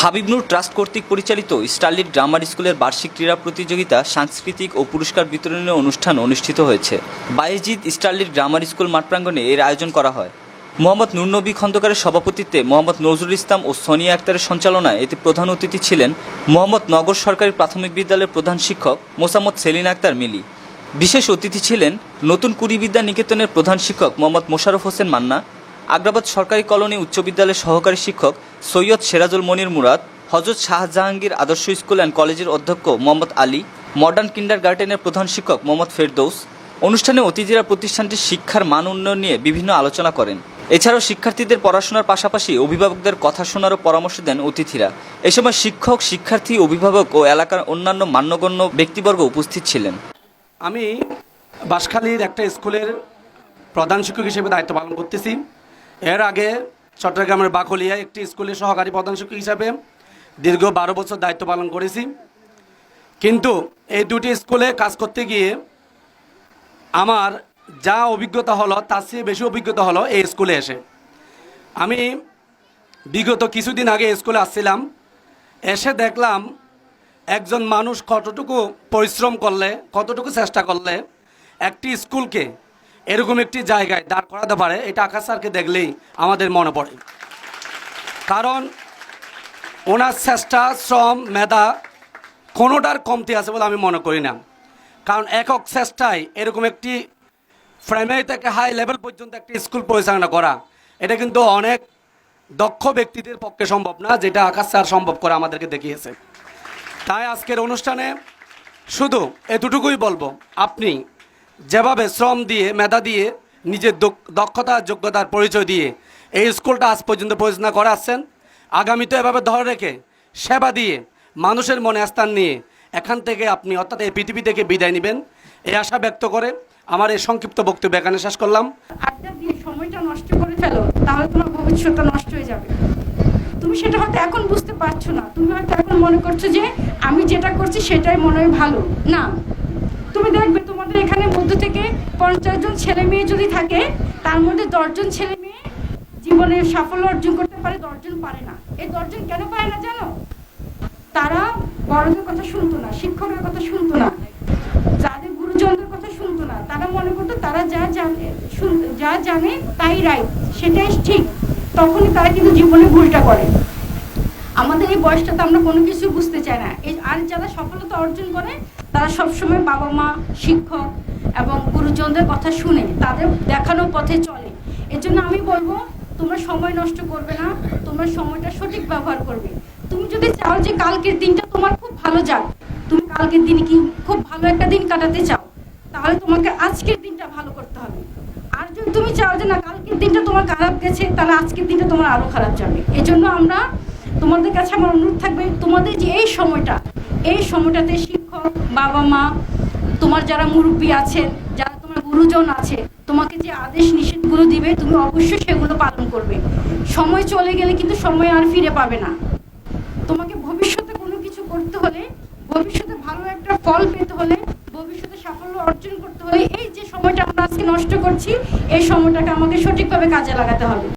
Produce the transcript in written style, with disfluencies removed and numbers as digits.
হাবিব নূর trust কর্তৃক পরিচালিত স্টারলিট grammar স্কুলের বার্ষিক ক্রীড়া প্রতিযোগিতা, সাংস্কৃতিক ও পুরস্কার বিতরণী অনুষ্ঠান অনুষ্ঠিত হয়েছে। বায়েজিদ স্টারলিট গ্রামার স্কুল মাঠ প্রাঙ্গণে এর আয়োজন করা হয়। মোহাম্মদ নুরনবী খন্দকারের সভাপতিত্বে মোহাম্মদ নজরুল ইসলাম ও সোনিয়া আক্তারের সঞ্চালনায় এতে প্রধান অতিথি ছিলেন মোহাম্মদ নগর সরকারি প্রাথমিক বিদ্যালয়ের প্রধান শিক্ষক মোসাম্মদ সেলিনা আক্তার মিলি। বিশেষ অতিথি ছিলেন নতুন কুড়িবিদ্যা নিকেতনের প্রধান শিক্ষক মোহাম্মদ মোশাররফ হোসেন মান্না, আগ্রাবাদ সরকারি কলোনি উচ্চ বিদ্যালয়ের সহকারী শিক্ষক সৈয়দ সেরাজুল মনির মুরাদ, হযরত শাহজাহাঙ্গীর আদর্শ স্কুল অ্যান্ড কলেজের অধ্যক্ষ মোহাম্মদ আলী, মডার্ন কিন্ডারগার্টেনের প্রধান শিক্ষক মোহাম্মদ ফেরদৌস। অনুষ্ঠানে অতিথিরা প্রতিষ্ঠানটির শিক্ষার মান উন্নয়ন নিয়ে বিভিন্ন আলোচনা করেন। এছাড়াও শিক্ষার্থীদের পড়াশোনার পাশাপাশি অভিভাবকদের কথা শোনারও পরামর্শ দেন অতিথিরা। এ সময় শিক্ষক, শিক্ষার্থী, অভিভাবক ও এলাকার অন্যান্য মান্যগণ্য ব্যক্তিবর্গ উপস্থিত ছিলেন। আমি বাঁশখালীর একটা স্কুলের প্রধান শিক্ষক হিসেবে দায়িত্ব পালন করতেছি। এর আগে চট্টগ্রামের বাকলিয়ায় একটি স্কুলের সহকারী প্রধান শিক্ষক হিসাবে দীর্ঘ 12 বছর দায়িত্ব পালন করেছি। কিন্তু এই দুটি স্কুলে কাজ করতে গিয়ে আমার যা অভিজ্ঞতা হলো তার চেয়ে বেশি অভিজ্ঞতা হলো এই স্কুলে এসে। আমি বিগত কিছুদিন আগে স্কুলে আসছিলাম, এসে দেখলাম একজন মানুষ কতটুকু পরিশ্রম করলে, কতটুকু চেষ্টা করলে একটি স্কুলকে এরকম একটি জায়গায় দাঁড় করাতে পারে, এটা আকাশ স্যারকে দেখলেই আমাদের মনে পড়ে। কারণ ওনার চেষ্টা, শ্রম, মেধা কোনোটার কমতি আছে বলে আমি মনে করি না। কারণ একক চেষ্টায় এরকম একটি প্রাইমারি থেকে হাই লেভেল পর্যন্ত একটি স্কুল পরিচালনা করা, এটা কিন্তু অনেক দক্ষ ব্যক্তিদের পক্ষে সম্ভব না, যেটা আকাশ স্যার সম্ভব করে আমাদেরকে দেখিয়েছে। তাই আজকের অনুষ্ঠানে শুধু এতটুকুই বলবো, আপনি যেভাবে শ্রম দিয়ে, মেধা দিয়ে, নিজের দক্ষতা, যোগ্যতার পরিচয় দিয়ে এই স্কুলটা আজ পর্যন্ত পরিচালনা করে আসছেন, আগামীতে এভাবে ধরে রেখে সেবা দিয়ে মানুষের মনে স্থান নিয়ে এখান থেকে আপনি অর্থাৎ এই পৃথিবী থেকে বিদায় নেবেন, এই আশা ব্যক্ত করে আমার এই সংক্ষিপ্ত বক্তব্য এখানে শেষ করলাম। আড্ডা দিয়ে সময়টা নষ্ট করে ফেলো, তাহলে তোমার ভবিষ্যৎটা নষ্ট হয়ে যাবে। তুমি সেটা হয়তো এখন বুঝতে পারছো না, তুমি হয়তো এখন মনে করছো যে আমি যেটা করছি সেটাই মনে হয় ভালো না। তুমি দেখবে তোমাদের এখানে মধ্য থেকে 50 জন ছেলে মেয়ে যদি থাকে, তার মধ্যে 10 জন ছেলে মেয়ে জীবনের সাফল্য অর্জন করতে পারে, 10 জন পারে না। এই 10 জন কেন পারে না জানো? তারা বড়দের কথা শুনতো না, শিক্ষকের কথা শুনতো না, যাদের গুরুজনদের কথা শুনতো না। তারা মনে করতো তারা যা জানে তাই রাইট, সেটাই ঠিক। তখনই তারা কিন্তু জীবনে ভুলটা করে। আমাদের এই বয়সটাতে আমরা কোনো কিছু বুঝতে চাই না। আর যারা সফলতা অর্জন করে তারা সবসময় বাবা মা, শিক্ষক এবং গুরুজনদের কথা শুনে তাদের দেখানো পথে চলে। এর জন্য আমি বলবো, তোমরা সময় নষ্ট করবে না, তোমরা সময়টা সঠিক ব্যবহার করবে। তুমি যদি চাও যে কালকের দিনটা তোমার খুব ভালো যাক, তুমি কালকের দিনে কি খুব ভালো একটা দিন কাটাতে চাও, তাহলে তোমাকে আজকের দিনটা ভালো করতে হবে। আর যদি তুমি চাও যে না কালকের দিনটা তোমার খারাপ গেছে, তাহলে আজকের দিনটা তোমার আরো খারাপ যাবে। এজন্য আমরা তোমাদের কাছে আমার অনুরোধ থাকবে, তোমাদের যে এই সময়টাতে শিক্ষক, বাবা মা, তোমার যারা মুরব্বী আছেন, যারা তোমার গুরুজন আছে, তোমাকে যে আদেশ নিষেধগুলো দিবে তুমি অবশ্যই সেগুলো পালন করবে। সময় চলে গেলে কিন্তু সময় আর ফিরে পাবে না। তোমাকে ভবিষ্যতে কোনো কিছু করতে হলে, ভবিষ্যতে ভালো একটা ফল পেতে হলে, ভবিষ্যতে সাফল্য অর্জন করতে হলে এই যে সময়টা আমরা আজকে নষ্ট করছি, এই সময়টাকে আমাকে সঠিকভাবে কাজে লাগাতে হবে।